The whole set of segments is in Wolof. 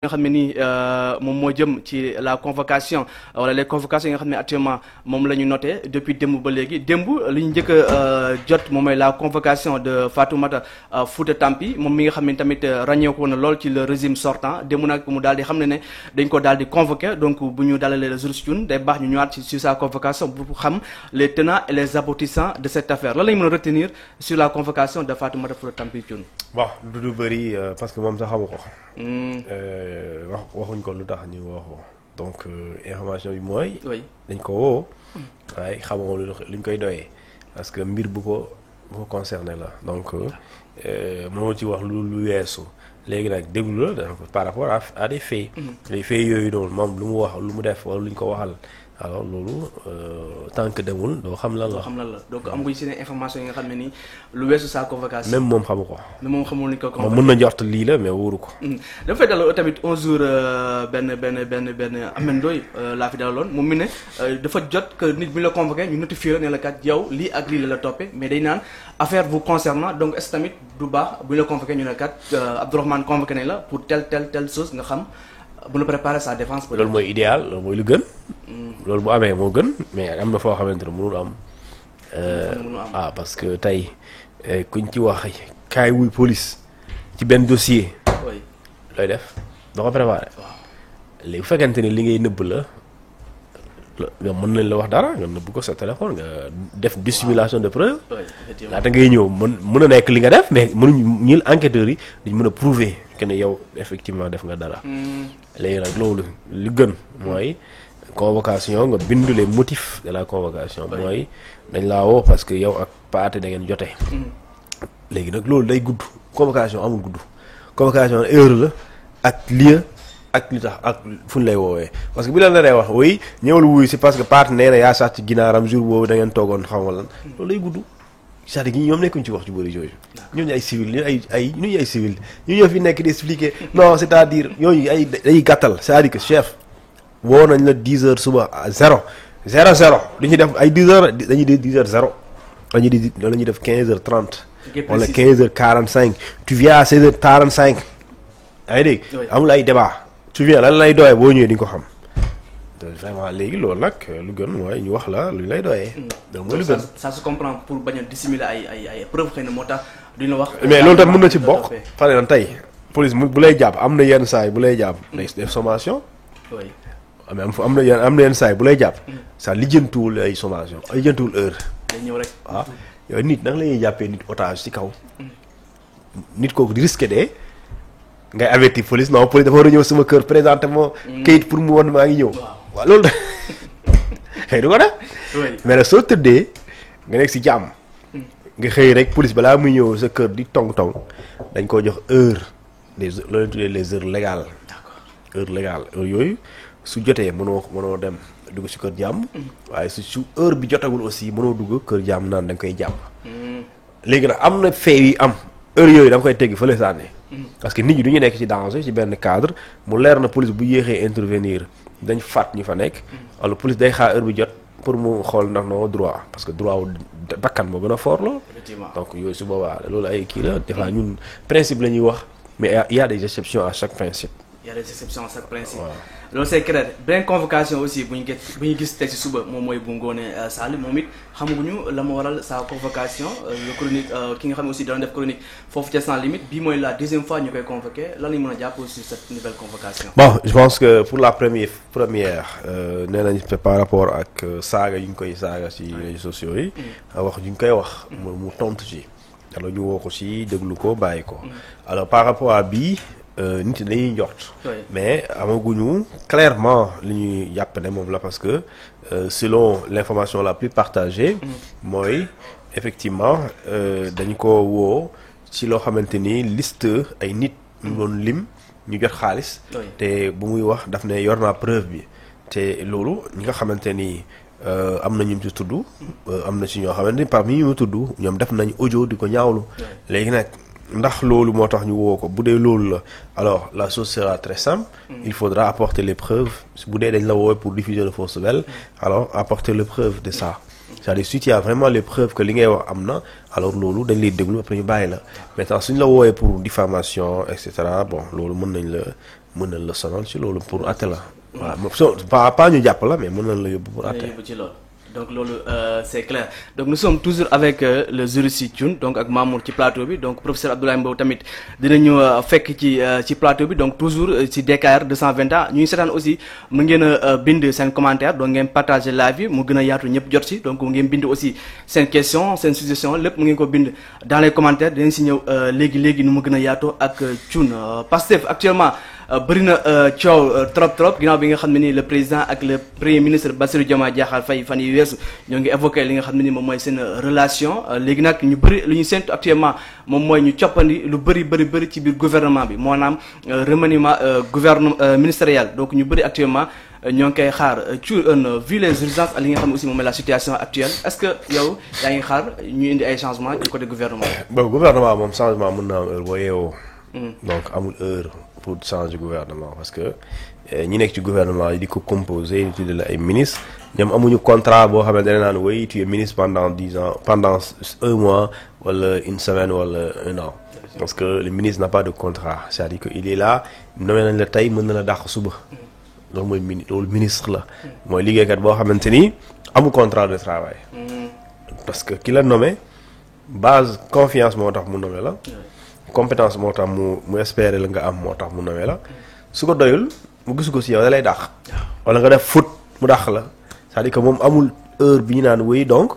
nga xam ne nii moom moo jëm ci la convocation wala les convocations yi nga xam ne actuellement moom la ñu noté depuis démb ba léegi démb li ñu njëkk a jot moom mooy la convocation de Fatoumata Fouta Tampi moom mi nga xam ne tamit ràññeeku na lool ci le régime sortant démb nag mu daal di xam ne dañ ko daal di convoqué donc bu ñu dalalee le jour Thioune day baax ñu ñëwaat sur sa convocation bu xam les tenants et les aboutissants de cette affaire lan lañ mën a retenir sur la convocation de Fatoumata Fouta Tampi Thioune. bon du bëri parce que moom sax xamu ko. waxuñ ko lu tax ñu wax ko donc information bi mooy. dañ ko woo. waaye xamoo luñ koy doyee parce que mbir bu ko concerné la donc moo ci wax lu weesu léegi nag déglu la par rapport à des faits. les faits yooyu noonu moom lu mu wax lu mu def wala lu ñu ko waxal. alors loolu tant que demul doo xam lan la. donc am nga ci seen information yi nga xam ne nii lu weesu sa convocation. même moom xamu ko. même moom xamul ni ko. moom mën na njort lii la mais wóoru ko. dafa fay dalal tamit un jour benn Ameth Ndoye laa fi dalaloon moom mi ne dafa jot que nit bi la convoqué ñu notifié la ne la kat yow lii ak lii la toppee mais day naan affaire vous concernant donc est-ce tamit du baax bu ñu la convoqué ñu ne kat Abdourahmane convoqué nañ la pour telle chose nga xam. bu la préparer sa défense. loolu mooy idéal loolu mooy lu gën. loolu bu amee moo gën mais am na foo xamante ne mënul am. parce que tey kuñ ci wax kaay wuy police ci benn dossier. looy def doo ko préparer. léegi bu fekkente ni li ngay nëbb la nga mën nañ la wax dara nga nëbb ko sa téléphone nga def dissimulation de preuve. laata ngay ñëw mën a nekk li nga def mais mënuñu ñil enquêteurs yi dañ mën a prouver que ne yow effectivement def nga dara. léegi nag loolu li gën mooy convocation nga bind les motifs de la convocation. mooy dañ laa woo parce que yow ak Pathé da ngeen jotee. léegi nag loolu day gudd convocation amul gudd convocation heure la ak lieu ak li tax ak fu ñu lay woowee parce que bi la naree wax oui ñëwal wuyu si parce que Pathé nee na yaa sàcc ginaaram jour boobu da ngeen toogoon xam nga lan loolu day gudd. c'est-à-dire ñoom nekkuñ ci wax ci bëri yooyu ñooñu ay civil ñu ay civil ñu ñoo fi nekk di expliquer non c'est-à-dire ñooñu ay day gàttal c'est-à-dire que chef woo nañ la 10 heures suba à 0 li ñuy def ay 10 heures dañuy di 10 heures 0 dañuy def 15 heures 30 wala 15 heures 45 tu viens à 16 heures 45 yaa ngi dégg amul ay débat tu viens lan lay doyee boo ñëwee di nga ko xam vraiment léegi loolu nag lu gën mooy ñu wax la lu lay doyee. donc mooy lu gën ça se comprend pour bañ a dissimuler ay preuves xëy na moo tax duñ la wax. mais loolu tamit mën na ci bokk. par exemple tey police bu lay jàpp am na yenn saa yi bu lay jàpp. day def sommation. oui mais am na yenn saa yi bu lay jàpp. ça lijjantuwul ay sommation lijjantuwul heure. day ñëw rek. waaw yooyu nit nag la ñuy jàppee nit otage ci kaw. nit kooku di risqué de. ngay avertir police non police dafa war a ñëw sama kër présenté moo kayit pour mu won maa ngi ñëw. waaw loolu da xëy du ko def. mais nag soo tëddee nga nekk si jàmm. nga xëy rek police balaa muy ñëw sa kër di tong dañ koo jox heure loolu tuddee les heures légales. heure légale heure yooyu su jotee mënoo dem dugg si kër jàmm. waaye su heure bi jotagul aussi mënoo dugg kër jàmm naan da nga koy jàpp. léegi nag am na fee yi am heure yooyu da nga koy teggi fële sànni. parce que nit ñi du ñu nekk ci danger ci benn cadre mu leer na police bu yéexee intervenir dañ faat ñu fa nekk. wala police day xaar heure bi jot pour mu xool ndax noo droit parce que droit wu bakkan moo gën a fort lool. donc yooyu su boobaa loolu ay kii la des fois ñun principe la ñuy wax mais il y a des exceptions à chaque principe. il y a des exceptions à chaque principe. loolu c'est clair beneen convocation aussi bu ñu gis teg ci suba moom mooy bu Ngoné Sall moom it xamaguñu la ma waral sa convocation le chronique ki nga xam ne aussi dana def chronique foofu ca Sans Limites bii mooy la deuxième fois ñu koy convoqué lan la ñu mën a jàpp sur cette nouvelle convocation. bon je pense que pour la première nee nañ par rapport ak saaga yu ñu koy saaga ci réseaux sociaux yi. wax yu ñu koy wax. mu tontu ci. alors ñu woo ko ci déglu ko bàyyi ko. alors par rapport à bii. nit ñi dañuy njort. mais amaguñu clairement li ñuy jàpp ne moom la parce que selon l'information la plus partagée. mooy effectivement dañ ko woo ci loo xamante ni liste ay nit ñu doon lim ñu jot xaalis. te bu muy wax daf ne yor naa preuve bi te loolu ñi nga xamante ni am na ñu ci tudd. am na ci ñoo xamante ni parmi ñu tudd ñoom def nañ audio di ko ñaawlu. léegi nag. ndax loolu moo tax ñu woo ko bu dee loolu la alors la chose sera très simple. Il faudra apporter les preuves bu dee dañ la woowee pour diffuser de fausses nouvelles alors apporter les preuves de ça. c'est-à-dire si tu as vraiment les preuves que li ngay wax am na alors loolu dañ lay déglu après ñu bàyyi la maintenant suñ la wooyee pour diffamation et cetera bon loolu mën nañ la sonal ci loolu pour atte la voilà pas ñu jàpp la mais mën nañ la yóbbu pour atte donc loolu c'est clair donc nous sommes toujours avec le juriste Thioune donc ak Mamour ci plateau bi donc professeur Abdoulaye Mbow tamit dinañu fekk ci plateau bi donc toujours ci DKR 221 ñuy seetaan aussi mu ngeen a bind seen commentaire donc ngeen partager live bi mu gën a yaatu ñëpp jot si donc ngeen bind aussi seen question seen suggestion lépp mu ngeen ko bind dans les commentaires dinañ si ñëw léegi nu mu gën a yaatoo ak Thioune Pastef actuellement bëri na coow trop ginnaaw bi nga xam ne ni le président ak le premier ministre Bassirou Diomaye Diakhar Faye fan yi weesu ñoo ngi évoqué li nga xam ne ni moom mooy seen relation léegi nag ñu bëri lu ñu séntu actuellement moom mooy ñu coppandi lu bëri ci biir gouvernement bi maanaam remaniement gouvernement ministériel donc ñu bëri actuellement ñoo ngi koy xaar vu les urgences ak li nga xam ne aussi moom mooy la situation actuelle est-ce que yow yaa ngi xaar ñu indi ay changements du côté gouvernement bon gouvernement moom changement mën na am heure boo yeewoo donc amul heure pour changer gouvernement parce que ñi nekk ci gouvernement yi di ko composer ñu tuddee la ay ministres ñoom amuñu contrat boo xam ne dañ naan oui tu es ministre pendant 10 ans pendant 1 mois wala une semaine wala 1 an parce que le ministre n'a pas de contrat c'est-à-dire que il est là nommé nañ la tey mën na la dàq suba loolu mooy loolu ministre la mooy liggéeykat boo xamante ni amul contrat de travail parce que ki la nommé base confiance moo tax mu nommé la compétence moo tax mu espérer la nga am moo tax mu nawee la su ko doyul mu gisu ko si yow da lay dàq wala nga def faute mu dàq la c'est-à-dire que moom amul heure bi ñu naan wéy donc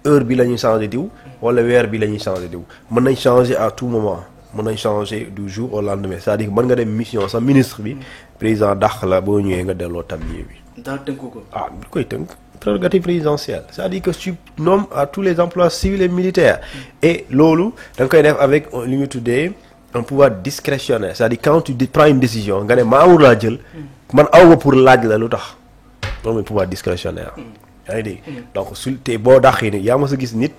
heure bi la ñuy changer diw wala weer bi la ñuy changer diw mën nañ changer à tout moment mën nañ changer du jour au lendemain c'est-à-dire que mën nga dem mission sa ministre bi président dàq la boo ñëwee nga delloo tablier bi daal tënku ko du koy tënk prérogative présidentielle c'est-à-dire que tu nommes à tous les emplois civils et militaires et loolu da nga koy def avec li ñu tuddee un pouvoir discrétionnaire c'est-à-dire quand tu prends une décision nga ne Mamour laa jël man awma pour laaj la lu tax loolu mooy pouvoir discrétionnaire yaa ngi dégg donc su te boo dàqee ni yaa ma sa gis nit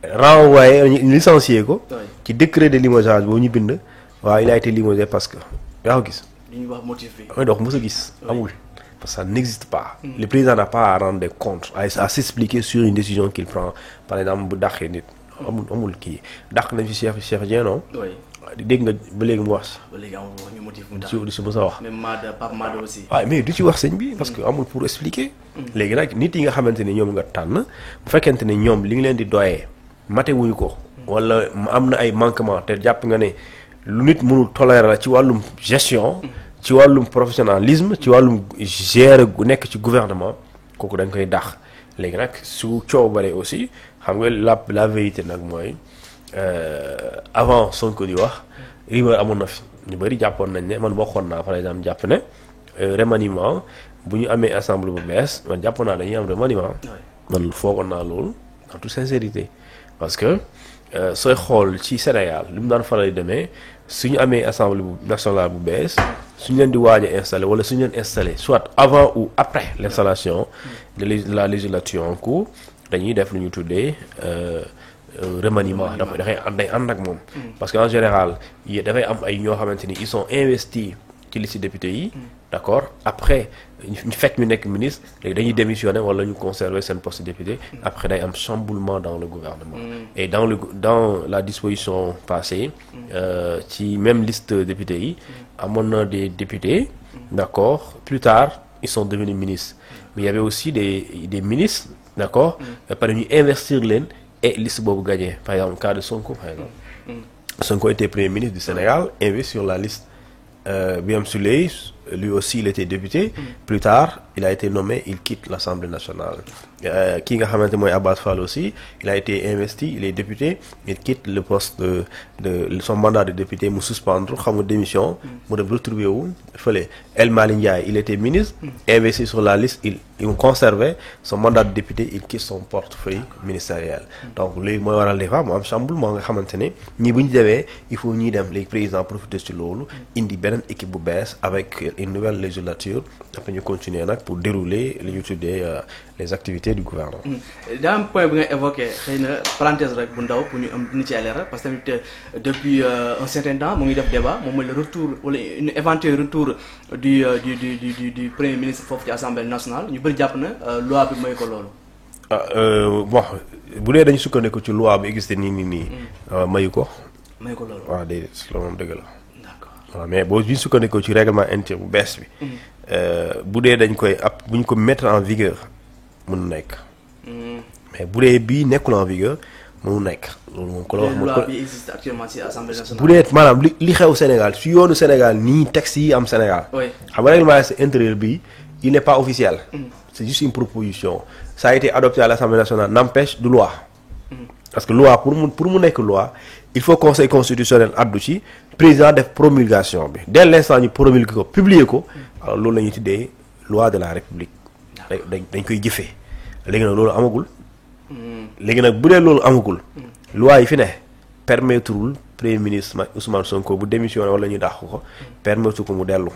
renvoyé licencié ko ci décret de limogeage boobu ñu bind waaw il a été limogé parce que yaa ko gis li ñuy wax motif bi mooy dox mos a gis amul parce que ça n'existe pas. Le président n'a pas à rendre des comptes, à s'expliquer sur une décision qu'il prend. Par exemple, bu dàqee nit amul kii dàq nañ fi Cheikh Dieng non. oui dégg nga ba léegi mu wax. ba léegi amul wax ñu motif mu tax du si mos a wax. même Pape Mada aussi. waaw mais du ci wax sëñ bi parce que amul pour expliquer. léegi nag nit yi nga xamante ni ñoom nga tànn bu fekkente ne ñoom li nga leen di doyee mate wuñu ko. wala am na ay manquements te jàpp nga ne lu nit mënul tolérer la ci wàllum gestion. ci wàllum professionnalisme ci wàllum gérer gu nekk ci gouvernement kooku dañ koy dàq léegi nag su coow bare aussi xam nga la vérité nag mooy avant Sonko di wax rumeur amoon na fi ñu bëri jàppoon nañ ne man bokkoon naa par exemple jàpp ne remaniement bu ñu amee assemblée bu bees man jàppoon naa dañuy am remaniement man foogoon naa loolu en toute sincérité parce que sooy xool ci Sénégal li mu daan faral di demee suñu amee assemblée nationale bu bees suñu leen di waaj a installé wala suñu leen installé soit avant ou après l'installation de la législature en cours dañuy def lu ñu tuddee remaniement dafay ànd ak moom parce que en général dafay am ay ñoo xamante ni ils sont investis ci liste député yi d'accord après ñu fekk ñu nekk ministre léegi dañuy démissionner wala ñu conserver seen poste député après day am chamboulement dans le gouvernement et dans la disposition passée ci même liste député yi amoon na des députés d'accord plus tard ils sont devenus ministres mais il y avait aussi des ministres d'accord pare ñu investir leen et liste boobu gagné par exemple cas de Sonko par exemple Sonko était premier ministre du Sénégal investi sur la liste Birame Souleye lui aussi il était député plus tard il a été nommé il quitte l'Assemblée nationale ki nga xamante mooy Abbas Fall aussi il a été investi il est député il quitte le poste de son mandat de député mu suspendre xam nga démission mu dem retrouver wu fële El Malick Ndiaye il était ministre investi sur la liste il conservait son mandat de député il quitte son portefeuille ministériel donc léegi mooy waral des fois mu am chamboulement nga xamante ne ñii bu ñu demee il faut ñuy dem léegi président profiter ci loolu indi beneen équipe bu bees avec une nouvelle législature après ñu continuer nag pour dérouler li ñu tuddee les activités du gouvernement. daa am point bi nga évoqué xëy na parenthèse rek bu ndaw pour ñu am dina ci leeral parce que tamit depuis un certain temps mu ngi def débat moom mooy le retour wala une éventuel retour du premier ministre foofu ci assemblée nationale ñu bëri jàpp na loi bi mooy ko loolu. bon bu dee dañu sukkandiku ci loi bi existé nii mayu ko. mayu ko loolu. waaw déedéet loolu moom dëgg la. d'accord waaw mais boo ñu sukkandiku ci règlement intérieur bu bees bi. bu dee dañ koy bu ñu ko mettre en vigueur mënu nekk. mais bu dee bii nekkul en vigueur mënu nekk. loolu moom ko la wax loi bi existe actuellement ci assemblée nationale. bu dee maanaam li xew Sénégal si yoonu Sénégal nii texte yi am Sénégal. xam nga règlement intérieur bi il n'est pas officiel. c'est juste une proposition. Ça a été adopté à l'Assemblée nationale, n'empêche de loi. Parce que loi, pour mu nekk loi, il faut conseil constitutionnel addu ci président def promulgation bi dès l'instant ñu promulgué ko publier ko alors loolu la ñuy tuddee loi de la République. dañ koy jëfee. léegi nag loolu amagul. léegi nag bu dee loolu amagul. loi yi fi ne permettrewul premier ministre Ousmane Sonko bu démissionné wala ñu dàq ko permettre ko mu dellu.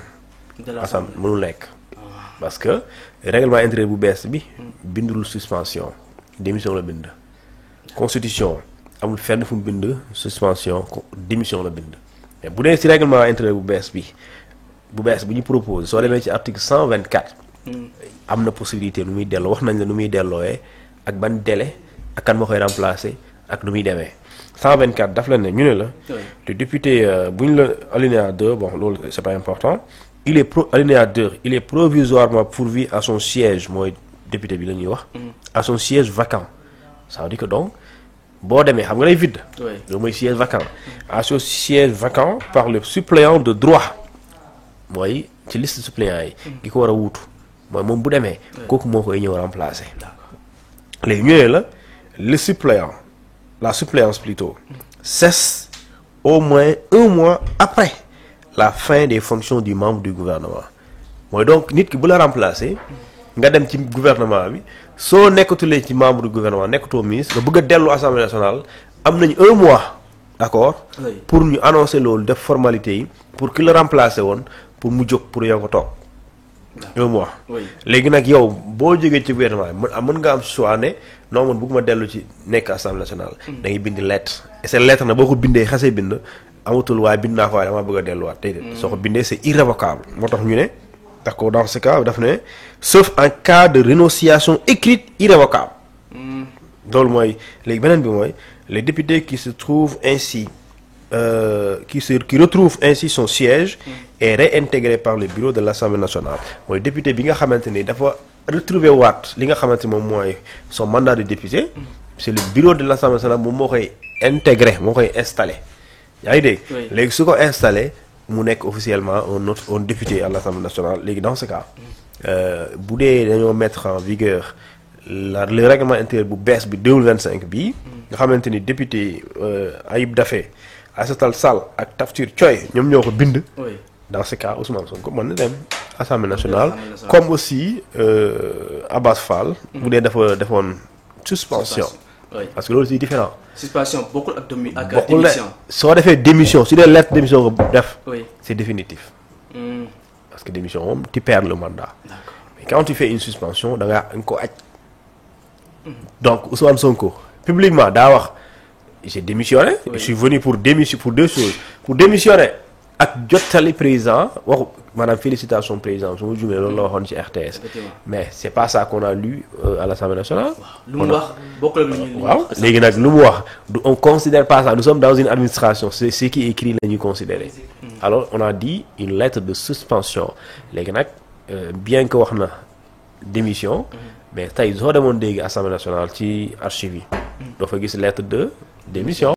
assemblée mënul nekk. parce que règlement intérieur bu bees bi bindul suspension démission la bind. constitution amul fenn fu mu bind suspension démission la bind. mais bu dee ci règlement intérieur bu bees bu ñu propose soo demee ci article 124. am na possibilité nu muy delloo wax nañ la nu muy delloowee ak ban délai ak kan moo koy remplacer ak nu muy demee. 124 daf la ne ñu ne la. le député bu ñu la alinéa 2 bon loolu c'est pas important. alinéa 2 il est provisoirement pourvu à son siège mooy député bi la ñuy wax. à son siège vacant. ça veut dire que donc boo demee xam nga lay vide. loolu mooy siège vacant. à son siège vacant par le suppléant de droit mooy ci liste suppléants yi. ki ko war a wuutu mooy moom bu demee. kooku moo koy ñëw remplacer. léegi ñu ne la le suppléant la suppléance plutôt cesse au moins 1 mois après. la fin des fonctions du membre du gouvernement mooy donc nit ki bu la remplacer nga dem ci gouvernement bi soo nekkatulee ci membre du gouvernement nekkatoo ministre nga bëgg a dellu assemblée nationale am nañu 1 mois d'accord pour ñu annoncer loolu def formalité yi pour ki la remplacer woon pour mu jóg pour yow ko toog 1 mois léegi nag yow boo jógee ci gouvernement bi mën nga am choix ne non man bëgguma dellu ci nekk assemblée nationale da ngay bind lettre et cette lettre nag boo ko bindee xasee bind amatul waaye bind naa ko waaye dama bëgg a delluwaat tey de soo ko bindee c'est irrévocable moo tax ñu ne d'accord dans ce cas daf ne sauf en cas de renonciation écrite irrévocable loolu mooy léegi beneen bi mooy les députés qui se trouvent ainsi qui retrouvent ainsi son siège est réintégré par le bureau de l'Assemblée nationale mooy député bi nga xamante ni dafa retrouver waat li nga xamante moom mooy son mandat de député c'est le bureau de l'Assemblée nationale moom moo koy intégré moo koy installé yaa ngi dégg léegi su ko installé mu nekk officiellement un député à l'Assemblée nationale léegi dans ce cas bu dee dañoo mettre en vigueur le règlement intérieur bu bees bi 2025 bii nga xamante ni député Ayib Daffé Aïssata Tall Sall ak Tafsir Thioye ñoom ñoo ko bind dans ce cas Ousmane Sonko mën na dem Assemblée nationale comme aussi Abbas Fall bu dee dafa defoon suspension parce que loolu c'est différent. suspension bokkul ak démission. soo defee démission su dee lettre démission nga def. c'est définitif. parce que démission moom tu perds le mandat. mais quand tu fais une suspension da nga ko aj. donc Ousmane Sonko publiquement daa wax j'ai démissionné. je suis venu pour deux choses pour démissionner ak jottali président waxu maanaam félicitation président su ma jumee loolu la waxoon ci RTS. mais c'est pas ça qu'on a lu à l'Assemblée nationale. lu mu wax bokkul ak lu ñuy waaw léegi nag lu mu wax on considère pas ça nous sommes dans une administration c'est ce qui est écrit la ñuy considérer. alors on a dit une lettre de suspension léegi nag bien que wax na démission. mais tey soo demoon dégg Assemblée nationale ci archive yi. doo fa gis lettre de démission.